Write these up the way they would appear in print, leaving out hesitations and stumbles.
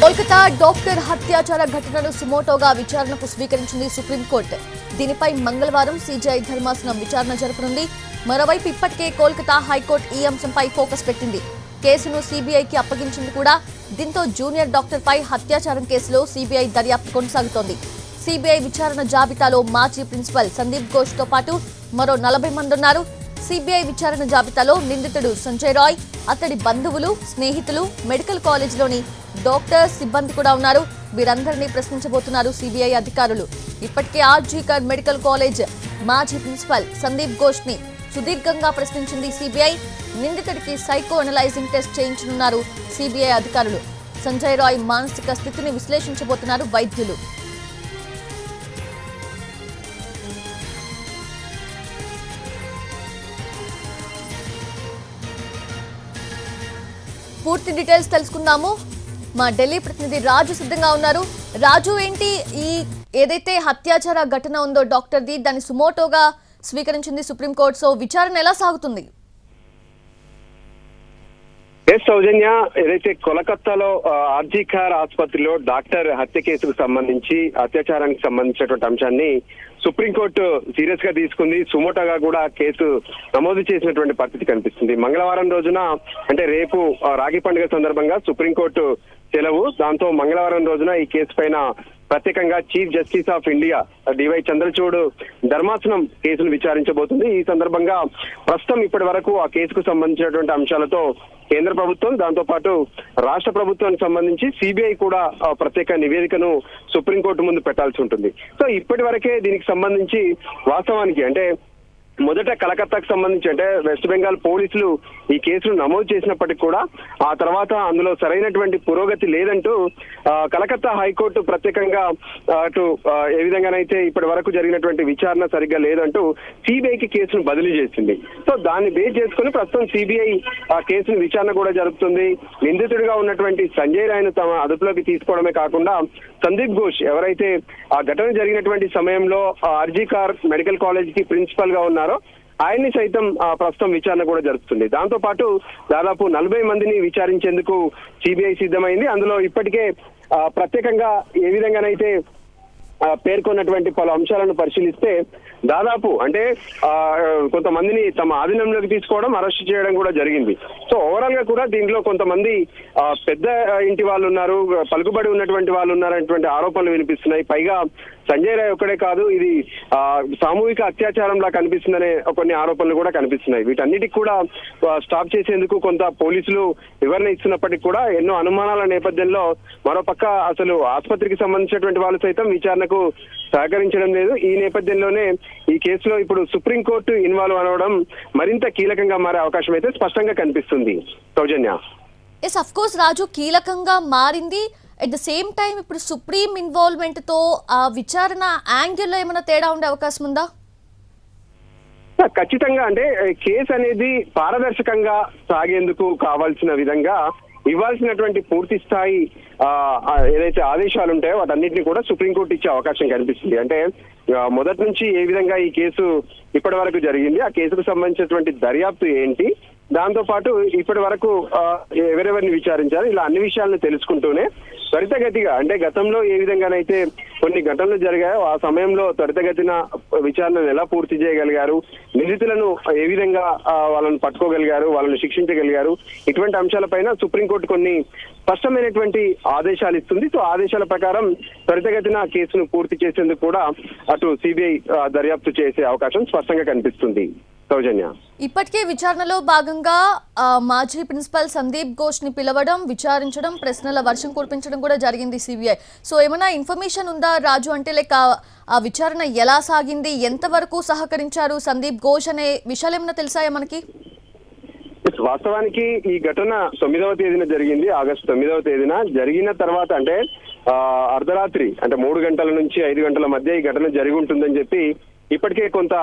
Kolkata doctor హత్యాచార ఘటనను సుమోటోగా విచారణకు స్వీకరించింది సుప్రీంకోర్టు. దీనిపై మంగళవారం సీజీఐ ధర్మాసనం విచారణ జరపనుంది. మరోవైపు ఇప్పటికే కోల్కతా హైకోర్టు ఈ అంశంపై ఫోకస్ పెట్టింది. కేసును సీబీఐకి అప్పగించింది కూడా. దీంతో జూనియర్ డాక్టర్పై హత్యాచారం కేసులో సీబీఐ దర్యాప్తు కొనసాగుతోంది. సీబీఐ విచారణ జాబితాలో మాజీ ప్రిన్సిపల్ సందీప్ ఘోష్తో పాటు మరో 40 మంది ఉన్నారు. సీబీఐ విచారణ జాబితాలో నిందితుడు సంజయ్ రాయ్, అతడి బంధువులు, స్నేహితులు, మెడికల్ కాలేజీలోని డాక్టర్, సిబ్బంది కూడా ఉన్నారు. వీరందరినీ ప్రశ్నించబోతున్నారు సీబీఐ అధికారులు. ఇప్పటికే ఆర్జీకర్ మెడికల్ కాలేజ్ మాజీ ప్రిన్సిపల్ సందీప్ ఘోష్ ని సుదీర్ఘంగా ప్రశ్నించింది సీబీఐ. నిందితుడికి సైకో అనలైజింగ్ టెస్ట్ చేయించనున్నారు సీబీఐ అధికారులు. సంజయ్ రాయ్ మానసిక స్థితిని విశ్లేషించబోతున్నారు వైద్యులు. పూర్తి డీటెయిల్స్ తెలుసుకుందాము. మా ఢిల్లీ ప్రతినిధి రాజు సిద్ధంగా ఉన్నారు. రాజు, ఏంటి ఈ ఏదైతే హత్యాచార ఘటన ఉందో డాక్టర్ది, దాన్ని సుమోటోగా స్వీకరించింది సుప్రీంకోర్టు. సో విచారణ ఎలా సాగుతుంది? సౌజన్య, ఏదైతే కోలకత్తాలో ఆర్జీకర్ ఆసుపత్రిలో డాక్టర్ హత్య కేసుకు సంబంధించి అత్యాచారానికి సంబంధించినటువంటి అంశాన్ని సుప్రీంకోర్టు సీరియస్ గా తీసుకుంది. సుమోటోగా కూడా కేసు నమోదు చేసినటువంటి పరిస్థితి కనిపిస్తుంది. మంగళవారం రోజున, అంటే రేపు రాఖీ పండుగ సందర్భంగా సుప్రీంకోర్టు సెలవు. దాంతో మంగళవారం రోజున ఈ కేసు పైన ప్రత్యేకంగా chief justice of India DY Chandrachud ధర్మాసనం కేసును విచారించబోతుంది. ఈ సందర్భంగా ప్రస్తుతం ఇప్పటి వరకు ఆ కేసుకు సంబంధించినటువంటి అంశాలతో కేంద్ర ప్రభుత్వం, దాంతో పాటు రాష్ట్ర ప్రభుత్వానికి సంబంధించి సిబిఐ కూడా ప్రత్యేక నివేదికను సుప్రీంకోర్టు ముందు పెట్టాల్సి ఉంటుంది. సో ఇప్పటి వరకే దీనికి సంబంధించి వాస్తవానికి, అంటే మొదట కలకత్తాకు సంబంధించి, అంటే వెస్ట్ బెంగాల్ పోలీసులు ఈ కేసును నమోదు చేసినప్పటికీ కూడా ఆ తర్వాత అందులో సరైనటువంటి పురోగతి లేదంటూ కలకత్తా హైకోర్టు ప్రత్యేకంగా అటు ఏ విధంగానైతే ఇప్పటి వరకు జరిగినటువంటి విచారణ సరిగ్గా లేదంటూ సిబిఐకి కేసును బదిలీ చేసింది. సో దాన్ని బేస్ చేసుకుని ప్రస్తుతం సిబిఐ ఆ కేసును విచారణ కూడా జరుపుతుంది. నిందితుడిగా ఉన్నటువంటి సంజయ్ రాయ్ను తమ అదుపులోకి తీసుకోవడమే కాకుండా సందీప్ ఘోష్, ఎవరైతే ఆ ఘటన జరిగినటువంటి సమయంలో ఆర్జీకర్ మెడికల్ కాలేజ్ కి ప్రిన్సిపల్ గా ఉన్నారు, ఆయన్ని సైతం ప్రస్తుతం విచారణ కూడా జరుపుతుంది. దాంతో పాటు దాదాపు 40 మందిని విచారించేందుకు సిబిఐ సిద్ధమైంది. అందులో ఇప్పటికే ప్రత్యేకంగా ఏ విధంగానైతే పేర్కొన్నటువంటి పలు అంశాలను పరిశీలిస్తే దాదాపు, అంటే కొంతమందిని తమ ఆధీనంలోకి తీసుకోవడం, అరెస్ట్ చేయడం కూడా జరిగింది. సో ఓవరాల్ గా కూడా దీంట్లో కొంతమంది పెద్ద ఇంటి వాళ్ళు ఉన్నారు, పలుకుబడి ఉన్నటువంటి వాళ్ళు ఉన్నారనేటువంటి ఆరోపణలు వినిపిస్తున్నాయి. పైగా సంజయ్ రాయ్ ఒక్కడే కాదు, ఇది సామూహిక అత్యాచారంలా కనిపిస్తుందనే కొన్ని ఆరోపణలు కూడా కనిపిస్తున్నాయి. వీటన్నిటికి కూడా స్టాప్ చేసేందుకు కొంత పోలీసులు వివరణ ఇస్తున్నప్పటికీ కూడా ఎన్నో అనుమానాల నేపథ్యంలో మరోపక్క అసలు ఆసుపత్రికి సంబంధించినటువంటి వాళ్ళు సైతం విచారణకు సహకరించడం లేదు. ఈ నేపథ్యంలోనే ఈ కేసులో ఇప్పుడు సుప్రీంకోర్టు ఇన్వాల్వ్ అవడం మరింత కీలకంగా మారే అవకాశం అయితే స్పష్టంగా కనిపిస్తుంది. సౌజన్య, ఎస్, అఫ్ కోర్స్ రాజు, కీలకంగా మారింది. అట్ ద సేమ్ టైం ఇప్పుడు సుప్రీం ఇన్వాల్వ్మెంట్ తో ఆ విచారణ యాంగిల్లో ఏమైనా తేడా ఉండే అవకాశం ఉందా? ఖచ్చితంగా, అంటే కేసు అనేది పారదర్శకంగా సాగేందుకు కావాల్సిన విధంగా ఇవ్వాల్సినటువంటి పూర్తి స్థాయి ఏదైతే ఆదేశాలు ఉంటాయో వాటన్నిటిని కూడా సుప్రీంకోర్టు ఇచ్చే అవకాశం కనిపిస్తుంది. అంటే మొదటి నుంచి ఏ విధంగా ఈ కేసు ఇప్పటి వరకు జరిగింది, ఆ కేసుకు సంబంధించినటువంటి దర్యాప్తు ఏంటి, దాంతో పాటు ఇప్పటి వరకు ఎవరెవరిని విచారించారు, ఇలా అన్ని విషయాలను తెలుసుకుంటూనే త్వరితగతిగా, అంటే గతంలో ఏ విధంగానైతే కొన్ని ఘటనలు జరిగాయో ఆ సమయంలో త్వరితగతిన విచారణను ఎలా పూర్తి చేయగలిగారు, నిందితులను ఏ విధంగా వాళ్ళని పట్టుకోగలిగారు, వాళ్ళని శిక్షించగలిగారు, ఇటువంటి అంశాలపైన సుప్రీంకోర్టు కొన్ని స్పష్టమైనటువంటి ఆదేశాలు ఇస్తుంది. సో ఆదేశాల ప్రకారం త్వరితగతిన కేసును పూర్తి చేసేందుకు కూడా అటు సిబిఐ దర్యాప్తు చేసే అవకాశం స్పష్టంగా కనిపిస్తుంది. సౌజన్య, ఇప్పటికే విచారణలో భాగంగా మాజీ ప్రిన్సిపల్ సందీప్ ఘోష్ ని పిలవడం, విచారించడం, ప్రశ్నల వర్షం కురిపించడం కూడా జరిగింది సిబిఐ. సో ఏమైనా ఇన్ఫర్మేషన్ ఉందా రాజు? అంటే లైక్ ఆ విచారణ ఎలా సాగింది, ఎంతవరకు సహకరించారు సందీప్ ఘోష్ అనే విషయాలు ఏమైనా తెలుసాయా మనకి? వాస్తవానికి ఈ ఘటన 9వ తేదీన జరిగింది. ఆగస్టు 9వ తేదీన జరిగిన తర్వాత, అంటే అర్ధరాత్రి, అంటే 3 గంటల నుంచి 5 గంటల మధ్య ఈ ఘటన జరిగి ఉంటుందని చెప్పి ఇప్పటికే కొంత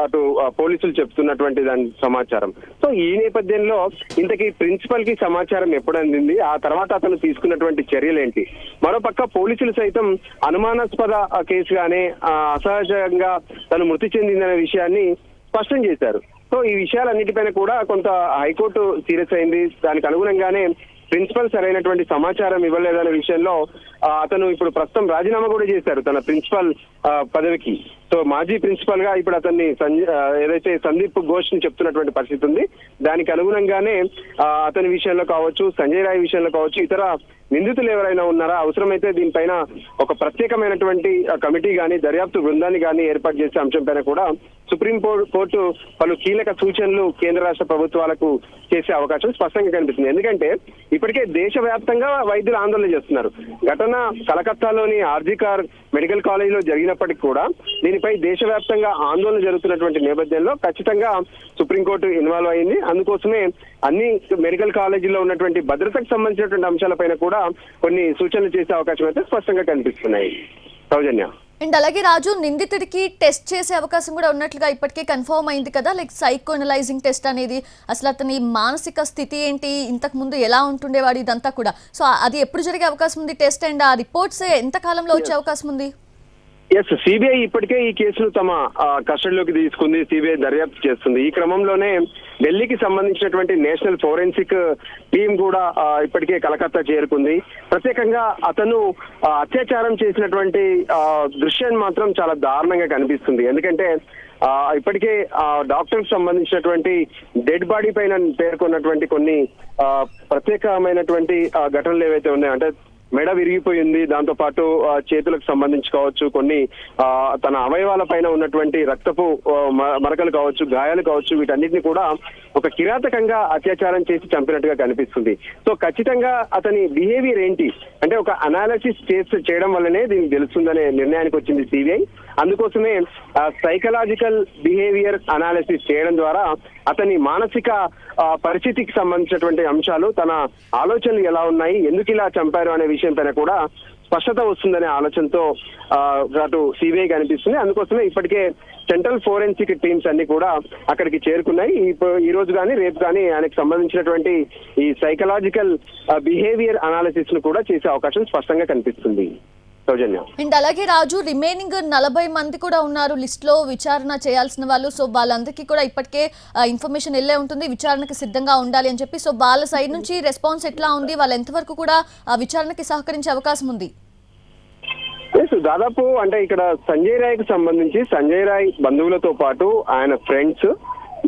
అటు పోలీసులు చెప్తున్నటువంటి దాని సమాచారం. సో ఈ నేపథ్యంలో ఇంతకీ ప్రిన్సిపల్ కి సమాచారం ఎప్పుడు అందింది, ఆ తర్వాత అతను తీసుకున్నటువంటి చర్యలేంటి, మరోపక్క పోలీసులు సైతం అనుమానాస్పద కేసుగానే అసహజంగా తను మృతి చెందిందనే విషయాన్ని స్పష్టం చేశారు. సో ఈ విషయాలన్నిటిపైన కూడా కొంత హైకోర్టు సీరియస్ అయింది. దానికి అనుగుణంగానే ప్రిన్సిపల్ సరైనటువంటి సమాచారం ఇవ్వలేదనే విషయంలో అతను ఇప్పుడు ప్రస్తుతం రాజీనామా కూడా చేశారు తన ప్రిన్సిపల్ పదవికి. సో మాజీ ప్రిన్సిపల్ గా ఇప్పుడు అతన్ని ఏదైతే సందీప్ ఘోష్ ని చెప్తున్నటువంటి పరిస్థితి ఉంది. దానికి అనుగుణంగానే అతని విషయంలో కావచ్చు, సంజయ్ రాయ్ విషయంలో కావచ్చు, ఇతర నిందితులు ఎవరైనా ఉన్నారా, అవసరమైతే దీనిపైన ఒక ప్రత్యేకమైనటువంటి కమిటీ గాని దర్యాప్తు బృందాన్ని గాని ఏర్పాటు చేసే అంశం పైన కూడా సుప్రీం కోర్టు పలు కీలక సూచనలు కేంద్ర రాష్ట్ర ప్రభుత్వాలకు చేసే అవకాశం స్పష్టంగా కనిపిస్తుంది. ఎందుకంటే ఇప్పటికే దేశవ్యాప్తంగా వైద్యులు ఆందోళన చేస్తున్నారు. ఘటన కలకత్తాలోని ఆర్జికార్ మెడికల్ కాలేజ్ లో జరిగినప్పటికీ కూడా దీనిపై దేశవ్యాప్తంగా ఆందోళన జరుగుతున్నటువంటి నేపథ్యంలో ఖచ్చితంగా సుప్రీంకోర్టు ఇన్వాల్వ్ అయింది. అందుకోసమే అన్ని మెడికల్ కాలేజీల్లో ఉన్నటువంటి భద్రతకు సంబంధించినటువంటి అంశాలపైన కూడా కొన్ని సూచనలు చేసే అవకాశం అయితే స్పష్టంగా కనిపిస్తున్నాయి. సౌజన్య. అండ్ అలాగే రాజు, నిందితుడికి టెస్ట్ చేసే అవకాశం కూడా ఉన్నట్లుగా ఇప్పటికే కన్ఫర్మ్ అయింది కదా, లైక్ సైకో అనలైజింగ్ టెస్ట్ అనేది. అసలు అతని మానసిక స్థితి ఏంటి, ఇంతకు ముందు ఎలా ఉంటుండేవాడు, ఇదంతా కూడా. సో అది ఎప్పుడు జరిగే అవకాశం ఉంది టెస్ట్, అండ్ ఆ రిపోర్ట్స్ ఎంత కాలంలో వచ్చే అవకాశం ఉంది? ఎస్, సిబిఐ ఇప్పటికే ఈ కేసును తమ కస్టడీలోకి తీసుకుంది. సిబిఐ దర్యాప్తు చేస్తుంది. ఈ క్రమంలోనే ఢిల్లీకి సంబంధించినటువంటి నేషనల్ ఫోరెన్సిక్ టీం కూడా ఇప్పటికే కలకత్తా చేరుకుంది. ప్రత్యేకంగా అతను అత్యాచారం చేసినటువంటి దృశ్యం మాత్రం చాలా దారుణంగా కనిపిస్తుంది. ఎందుకంటే ఇప్పటికే డాక్టర్ సంబంధించినటువంటి డెడ్ బాడీ పైన పేర్కొన్నటువంటి కొన్ని ప్రత్యేకమైనటువంటి ఘటనలు ఏవైతే ఉన్నాయో, అంటే మెడ విరిగిపోయింది, దాంతో పాటు చేతులకు సంబంధించి కావచ్చు, కొన్ని తన అవయవాల పైన ఉన్నటువంటి రక్తపు మరకలు కావచ్చు, గాయాలు కావచ్చు, వీటన్నిటిని కూడా ఒక కిరాతకంగా అత్యాచారం చేసి చంపినట్టుగా కనిపిస్తుంది. సో ఖచ్చితంగా అతని బిహేవియర్ ఏంటి అంటే ఒక అనాలిసిస్ చేయడం వల్లనే దీనికి తెలుస్తుందనే నిర్ణయానికి వచ్చింది సిబిఐ. అందుకోసమే సైకలాజికల్ బిహేవియర్ అనాలిసిస్ చేయడం ద్వారా అతని మానసిక పరిస్థితికి సంబంధించినటువంటి అంశాలు, తన ఆలోచనలు ఎలా ఉన్నాయి, ఎందుకు ఇలా చంపారు అనే విషయం పైన కూడా స్పష్టత వస్తుందనే ఆలోచనతో అటు సిబిఐ కనిపిస్తుంది. అందుకోసమే ఇప్పటికే సెంట్రల్ ఫోరెన్సిక్ టీమ్స్ అన్ని కూడా అక్కడికి చేరుకున్నాయి. ఈ రోజు కానీ రేపు కానీ ఆయనకు సంబంధించినటువంటి ఈ సైకలాజికల్ బిహేవియర్ అనాలిసిస్ ను కూడా చేసే అవకాశం స్పష్టంగా కనిపిస్తుంది. అండ్ అలాగే రాజు, రిమైనింగ్ 40 మంది కూడా ఉన్నారు లిస్ట్ లో విచారణ చేయాల్సిన వాళ్ళు. సో వాళ్ళందరికీ కూడా ఇప్పటికే ఇన్ఫర్మేషన్ వెళ్ళే ఉంటుంది, విచారణకి సిద్ధంగా ఉండాలి అని చెప్పి. సో వాళ్ళ సైడ్ నుంచి రెస్పాన్స్ ఎట్లా ఉంది, వాళ్ళు ఎంతవరకు కూడా విచారణకి సహకరించే అవకాశం ఉంది? దాదాపు అంటే ఇక్కడ సంజయ్ రాయ్ కి సంబంధించి సంజయ్ రాయ్ బంధువులతో పాటు ఆయన ఫ్రెండ్స్,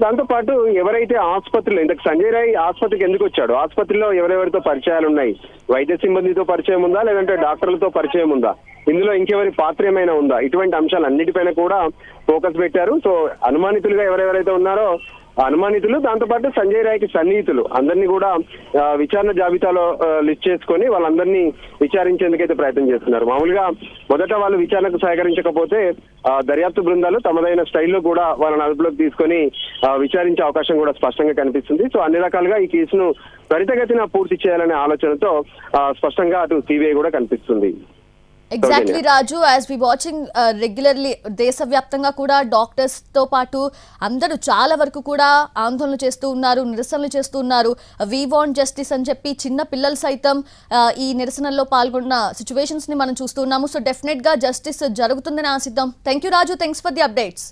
దాంతో పాటు ఎవరైతే ఆసుపత్రిలో ఇంతకు సంజయ్ రాయ్ ఆసుపత్రికి ఎందుకు వచ్చాడు, ఆసుపత్రిలో ఎవరెవరితో పరిచయాలు ఉన్నాయి, వైద్య సిబ్బందితో పరిచయం ఉందా, లేదంటే డాక్టర్లతో పరిచయం ఉందా, ఇందులో ఇంకెవరి పాత్ర ఏమైనా ఉందా, ఇటువంటి అంశాలన్నిటిపైన కూడా ఫోకస్ పెట్టారు. సో అనుమానితులుగా ఎవరెవరైతే ఉన్నారో అనుమానితులు, దాంతోపాటు సంజయ్ రాయ్కి సన్నిహితులు అందరినీ కూడా విచారణ జాబితాలో లిస్ట్ చేసుకొని వాళ్ళందరినీ విచారించేందుకైతే ప్రయత్నం చేస్తున్నారు. మామూలుగా మొదట వాళ్ళు విచారణకు సహకరించకపోతే దర్యాప్తు బృందాలు తమదైన స్టైల్లో కూడా వాళ్ళని అదుపులోకి తీసుకొని విచారించే అవకాశం కూడా స్పష్టంగా కనిపిస్తుంది. సో అన్ని రకాలుగా ఈ కేసును త్వరితగతిన పూర్తి చేయాలనే ఆలోచనతో స్పష్టంగా అటు సిబిఐ కూడా కనిపిస్తుంది. Exactly Raju, as we watching regularly దేశవ్యాప్తంగా కూడా డాక్టర్స్ తో పాటు అందరూ చాలా వరకు కూడా ఆందోళన చేస్తూ ఉన్నారు, నిరసనలు చేస్తూ ఉన్నారు. వి వాంట్ జస్టిస్ అని చెప్పి చిన్న పిల్లలు సైతం ఈ నిరసనల్లో పాల్గొన్న సిచ్యువేషన్స్ ని మనం చూస్తూ ఉన్నాము. సో డెఫినెట్ గా జస్టిస్ జరుగుతుందని ఆశిద్దాం. Thank you Raju, thanks for the updates.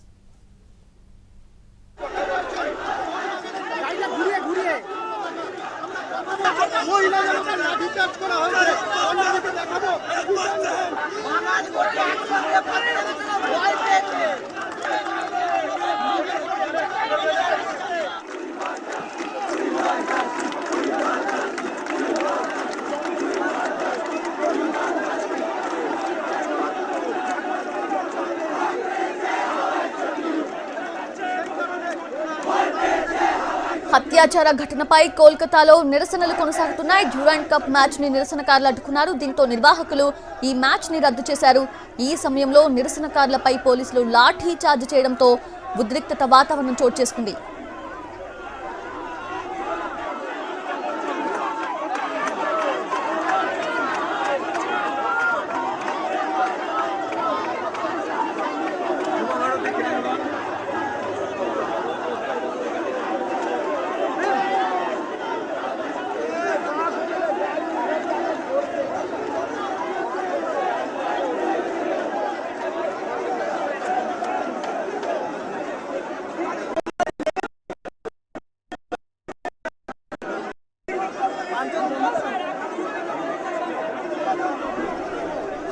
అత్యాచార ఘటనపై కోల్కతాలో నిరసనలు కొనసాగుతున్నాయి. డ్యూరాండ్ కప్ మ్యాచ్ ని నిరసనకారులు అడ్డుకున్నారు. దీంతో నిర్వాహకులు ఈ మ్యాచ్ ని రద్దు చేశారు. ఈ సమయంలో నిరసనకారులపై పోలీసులు లాఠీ చార్జ్ చేయడంతో ఉద్రిక్తత వాతావరణం చోటు చేసుకుంది.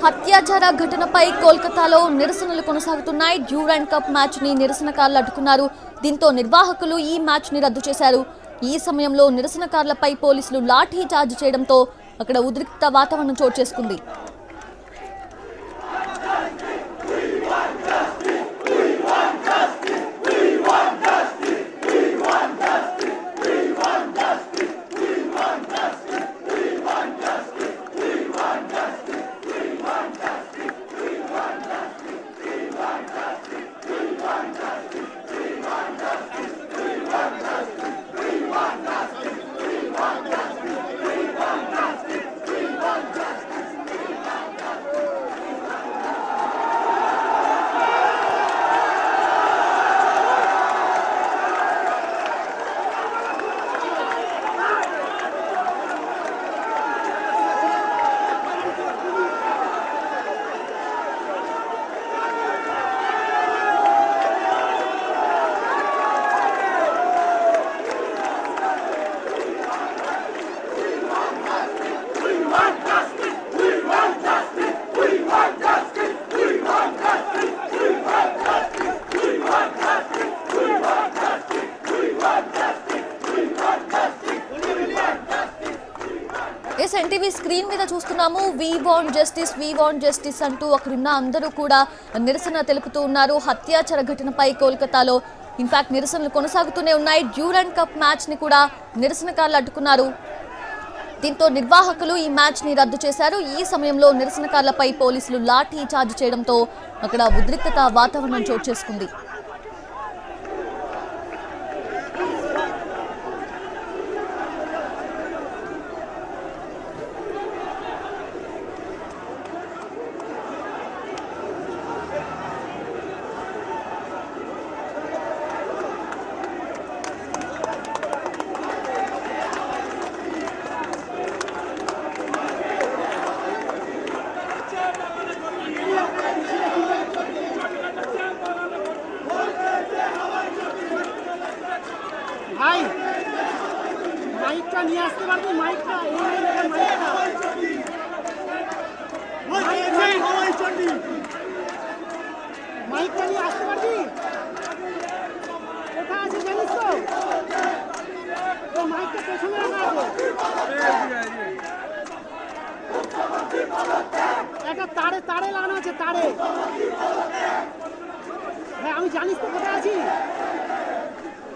హత్యాచార ఘటనపై కోల్కతాలో నిరసనలు కొనసాగుతున్నాయి. డ్యూరాండ్ కప్ మ్యాచ్ ని నిరసనకారులు అడ్డుకున్నారు. దీంతో నిర్వాహకులు ఈ మ్యాచ్ ని రద్దు చేశారు. ఈ సమయంలో నిరసనకారులపై పోలీసులు లాఠీ చార్జ్ చేయడంతో అక్కడ ఉద్రిక్త వాతావరణం చోటు చేసుకుంది. ఎన్టీవీ స్క్రీన్ మీద చూస్తున్నాము. వి వాంట్ జస్టిస్ అంటూ అక్కడున్న అందరూ కూడా నిరసన తెలుపుతూ ఉన్నారు. హత్యాచార ఘటనపై కోల్కతాలో ఇన్ఫాక్ట్ నిరసనలు కొనసాగుతూనే ఉన్నాయి. డ్యూరాండ్ కప్ మ్యాచ్ ని కూడా నిరసనకారులు అడ్డుకున్నారు. దీంతో నిర్వాహకులు ఈ మ్యాచ్ ని రద్దు చేశారు. ఈ సమయంలో నిరసనకారులపై పోలీసులు లాఠీ చార్జ్ చేయడంతో అక్కడ ఉద్రిక్తత వాతావరణం చోటు చేసుకుంది. ভাই মাইকটা নিয়ে আসতে পারবি? মাইকটা মাইকটা নিয়ে আসতে পারবি? কোথায় আছে জানিস তো? ও মাইকটা পেছনে রাখা আছে। একটা তারে লাগানো আছে, তারে। হ্যাঁ আমি জানিস তো কোথায় আছি।